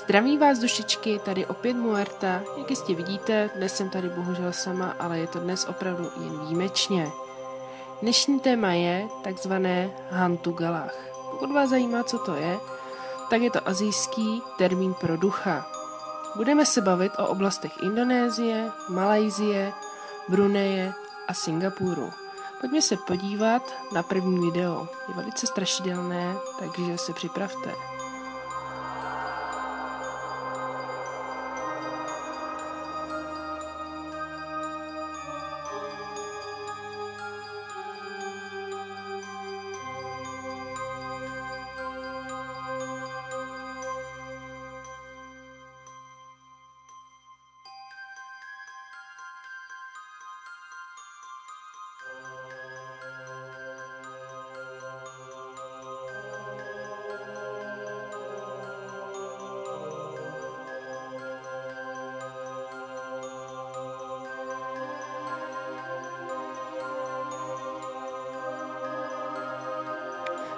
Zdraví vás dušičky, tady opět Muerta. Jak jistě vidíte, dnes jsem tady bohužel sama, ale je to dnes opravdu jen výjimečně. Dnešní téma je takzvané Hantu Galach. Pokud vás zajímá, co to je, tak je to asijský termín pro ducha. Budeme se bavit o oblastech Indonésie, Malajsie, Bruneje a Singapuru. Pojďme se podívat na první video. Je velice strašidelné, takže se připravte.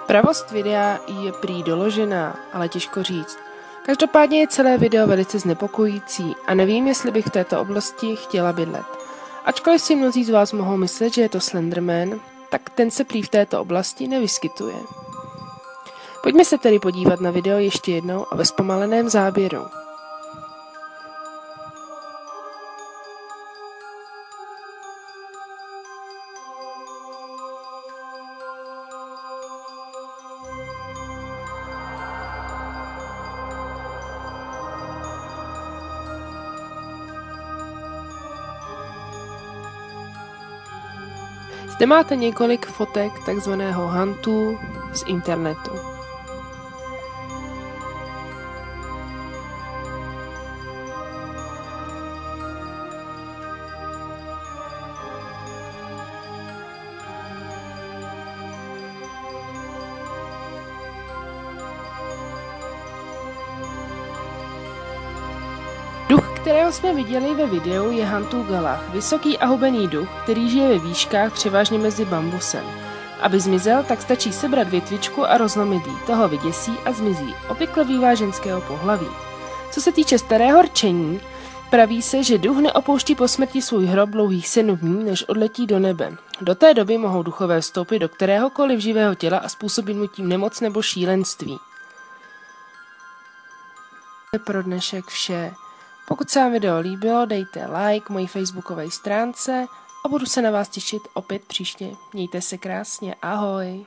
Pravost videa je prý doložená, ale těžko říct. Každopádně je celé video velice znepokojící a nevím, jestli bych v této oblasti chtěla bydlet. Ačkoliv si mnozí z vás mohou myslet, že je to Slenderman, tak ten se prý v této oblasti nevyskytuje. Pojďme se tedy podívat na video ještě jednou a ve zpomaleném záběru. Zde máte několik fotek takzvaného Hantu z internetu. Duch, kterého jsme viděli ve videu, je Hantu Galach, vysoký a hubený duch, který žije ve výškách převážně mezi bambusem. Aby zmizel, tak stačí sebrat větvičku a rozlomit jí, toho vyděsí a zmizí, obvykle bývá ženského pohlaví. Co se týče starého rčení, praví se, že duch neopouští po smrti svůj hrob dlouhých 7 dní, než odletí do nebe. Do té doby mohou duchové vstoupit do kteréhokoliv živého těla a způsobit mu tím nemoc nebo šílenství. To je pro dnešek vše. Pokud se vám video líbilo, dejte like mojí facebookové stránce a budu se na vás těšit opět příště. Mějte se krásně, ahoj!